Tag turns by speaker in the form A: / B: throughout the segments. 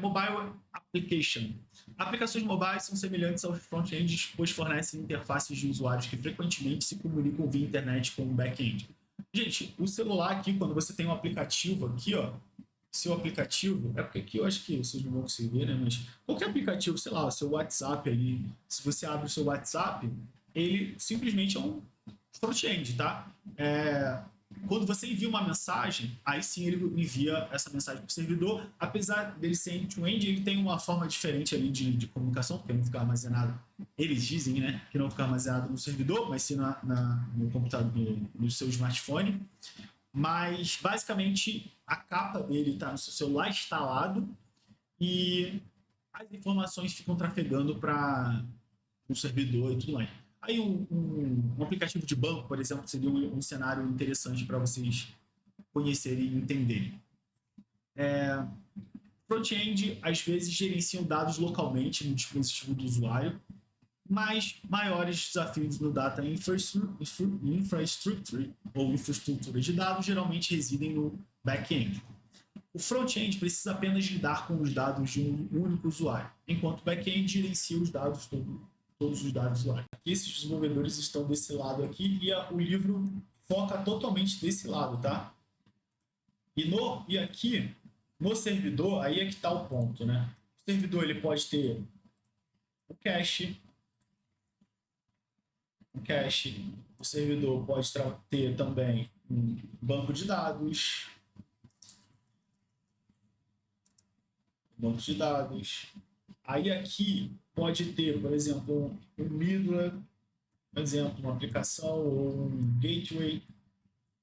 A: Mobile Application. Aplicações mobiles são semelhantes aos front-ends, pois fornecem interfaces de usuários que frequentemente se comunicam via internet com o back-end. Gente, o celular aqui, quando você tem um aplicativo aqui, ó, seu aplicativo, é porque aqui eu acho que vocês não vão conseguir ver, né? Mas qualquer aplicativo, sei lá, o seu WhatsApp ali, se você abre o seu WhatsApp, ele simplesmente é um front-end, tá? Quando você envia uma mensagem, aí sim ele envia essa mensagem para o servidor. Apesar dele ser end-to-end, ele tem uma forma diferente ali de comunicação, porque não fica armazenado. Eles dizem, né, que não fica armazenado no servidor, mas sim no computador, no seu smartphone. Mas basicamente a capa dele está no seu celular instalado e as informações ficam trafegando para o servidor e tudo mais. Aí um aplicativo de banco, por exemplo, seria um cenário interessante para vocês conhecerem e entenderem. Front-end, às vezes, gerenciam dados localmente no dispositivo do usuário, mas maiores desafios no Data Infrastructure ou infraestrutura de dados geralmente residem no back-end. O front-end precisa apenas lidar com os dados de um único usuário, enquanto o back-end gerencia os dados todos os dados do usuário. Aqui, esses desenvolvedores estão desse lado aqui e o livro foca totalmente desse lado, tá? E aqui, no servidor, aí é que está o ponto, né? O servidor ele pode ter o cache. O servidor pode ter também um banco de dados. Aí aqui pode ter, por exemplo, um middleware, por exemplo, uma aplicação ou um gateway,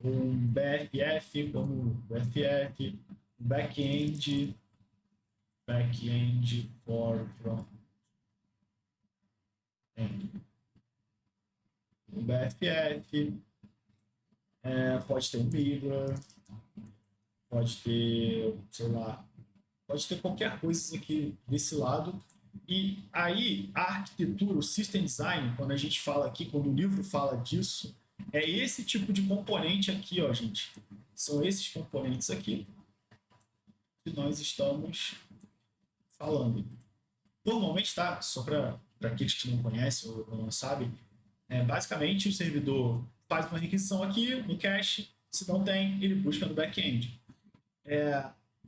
A: um BFF, como o BFF, um back-end for front-end. Um BFF, pode ter um middleware, pode ter, sei lá, pode ter qualquer coisa aqui desse lado. E aí, a arquitetura, o system design, quando a gente fala aqui, quando o livro fala disso, é esse tipo de componente aqui, ó, gente. São esses componentes aqui que nós estamos falando. Normalmente, tá? Só para aqueles que não conhecem ou não sabem, basicamente o servidor faz uma requisição aqui no cache, se não tem, ele busca no back-end.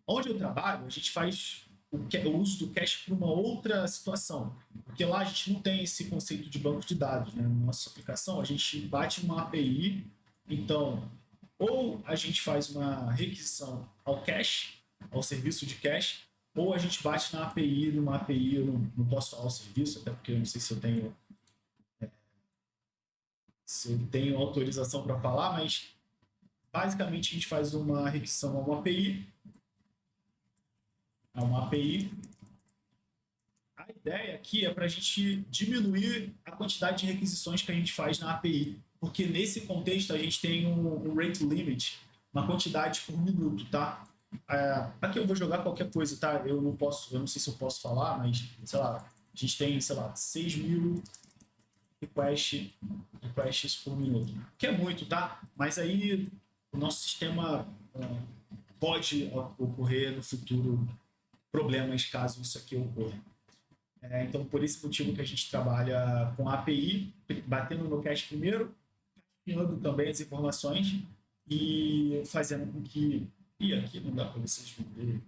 A: Onde eu trabalho, a gente faz o uso do cache para uma outra situação, porque lá a gente não tem esse conceito de banco de dados, né? Na nossa aplicação, a gente bate uma API, então, ou a gente faz uma requisição ao cache, ao serviço de cache, ou a gente bate na API, numa API, eu não posso falar o serviço, até porque eu não sei se eu tenho autorização para falar, mas basicamente a gente faz uma requisição a uma API. A ideia aqui é para a gente diminuir a quantidade de requisições que a gente faz na API, porque nesse contexto a gente tem um rate limit, uma quantidade por minuto, tá? Aqui eu vou jogar qualquer coisa, tá? Eu não sei se eu posso falar, mas, sei lá, a gente tem, sei lá, 6.000 requests por minuto, que é muito, tá? Mas aí o nosso sistema pode ocorrer no futuro problemas caso isso aqui ocorra. Então, por esse motivo que a gente trabalha com a API, batendo no cache primeiro, criando também as informações e fazendo com que... E aqui não dá para vocês verem.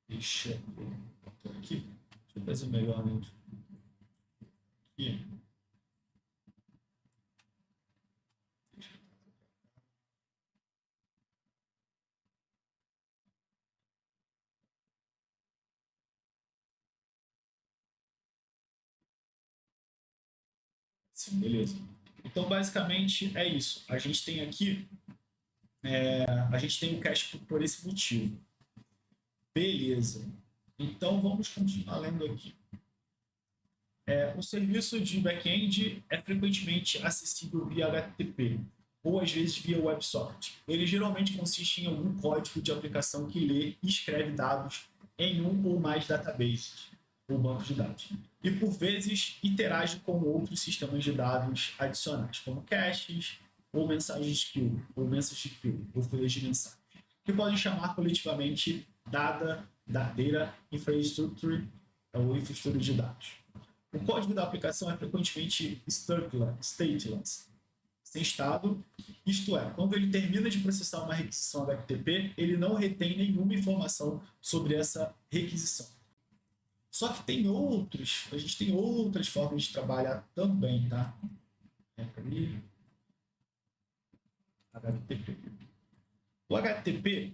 A: Deixa eu fazer melhor, né? Aqui. Sim, beleza. Então, basicamente, é isso. A gente tem aqui... a gente tem o cache por esse motivo. Beleza. Então, vamos continuar lendo aqui. O serviço de back-end é frequentemente acessível via HTTP, ou às vezes via WebSocket. Ele geralmente consiste em algum código de aplicação que lê e escreve dados em um ou mais databases, ou bancos de dados. E, por vezes, interage com outros sistemas de dados adicionais, como caches, ou mensagens queue, ou folhas de mensagem. que podem chamar coletivamente Data Infrastructure ou infraestrutura de dados. O código da aplicação é frequentemente stateless, sem estado, isto é, quando ele termina de processar uma requisição HTTP, ele não retém nenhuma informação sobre essa requisição. Só que a gente tem outras formas de trabalhar também, tá? HTTP. O HTTP,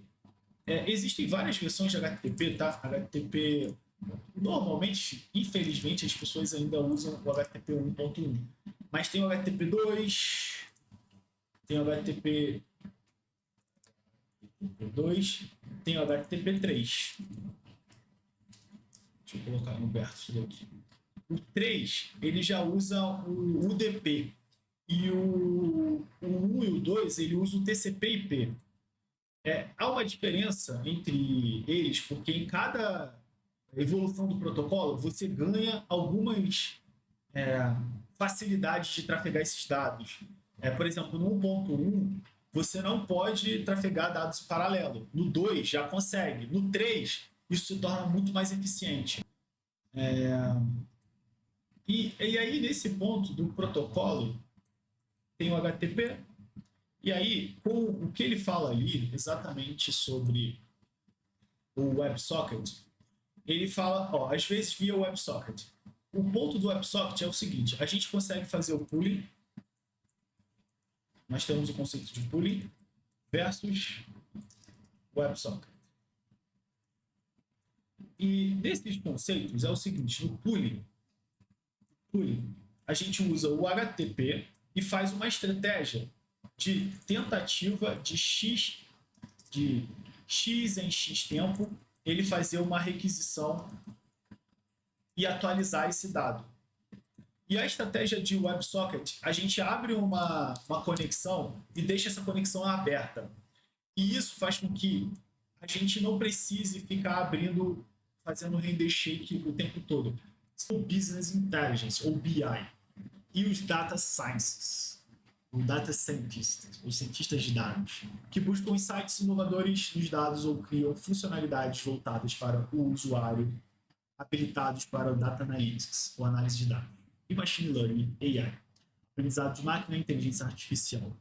A: existem várias versões de HTTP, tá? HTTP, normalmente, infelizmente, as pessoas ainda usam o HTTP 1.1. Mas tem o HTTP 2, tem o HTTP 2, tem o HTTP 3. Deixa eu colocar no verso aqui. O 3, ele já usa o UDP. E o 1 e o 2, ele usa o TCP/IP. Há uma diferença entre eles, porque em cada evolução do protocolo, você ganha algumas facilidades de trafegar esses dados. Por exemplo, no 1.1, você não pode trafegar dados em paralelo. No 2, já consegue. No 3, isso se torna muito mais eficiente. E aí, nesse ponto do protocolo, tem o HTTP. E aí, com o que ele fala ali, exatamente sobre o WebSocket, ele fala, às vezes via WebSocket. O ponto do WebSocket é o seguinte, a gente consegue fazer o pooling, nós temos o conceito de pooling versus WebSocket. E desses conceitos é o seguinte, no pooling, a gente usa o HTTP e faz uma estratégia de tentativa de X em X tempo, ele fazer uma requisição e atualizar esse dado. E a estratégia de WebSocket, a gente abre uma conexão e deixa essa conexão aberta. E isso faz com que a gente não precise ficar fazendo render shake o tempo todo. O Business Intelligence, ou BI, e os Data Sciences, o Data Scientists, os cientistas de dados, que buscam insights inovadores nos dados ou criam funcionalidades voltadas para o usuário, habilitados para o Data Analytics, ou análise de dados, e Machine Learning, AI, aprendizado de máquina e inteligência artificial.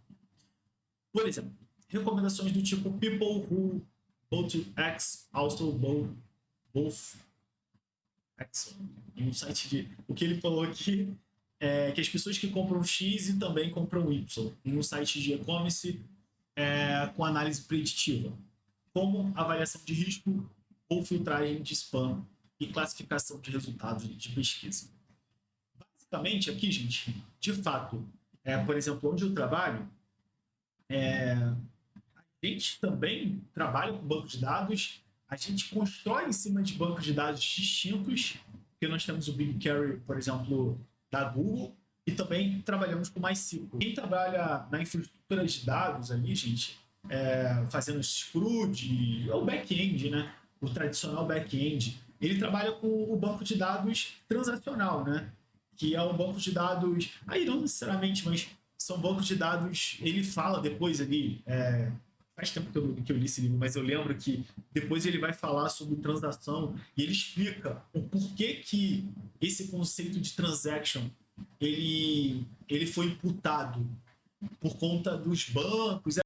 A: Por exemplo, recomendações do tipo People who both X also both X. Em um site de... O que ele falou aqui é que as pessoas que compram X e também compram Y, em um site de e-commerce com análise preditiva, como avaliação de risco ou filtragem de spam e classificação de resultados de pesquisa. Basicamente, aqui, gente, de fato, por exemplo, onde eu trabalho, a gente também trabalha com banco de dados, a gente constrói em cima de bancos de dados distintos, porque nós temos o BigQuery, por exemplo, da Google, e também trabalhamos com MySQL. Quem trabalha na infraestrutura de dados ali, gente, fazendo SCRUD, ou back-end, né? O tradicional back-end, ele trabalha com o banco de dados transacional, né? Que é um banco de dados, aí não necessariamente, mas são bancos de dados, ele fala depois ali, faz tempo que eu li esse livro, mas eu lembro que depois ele vai falar sobre transação e ele explica o porquê que esse conceito de transaction ele foi imputado por conta dos bancos.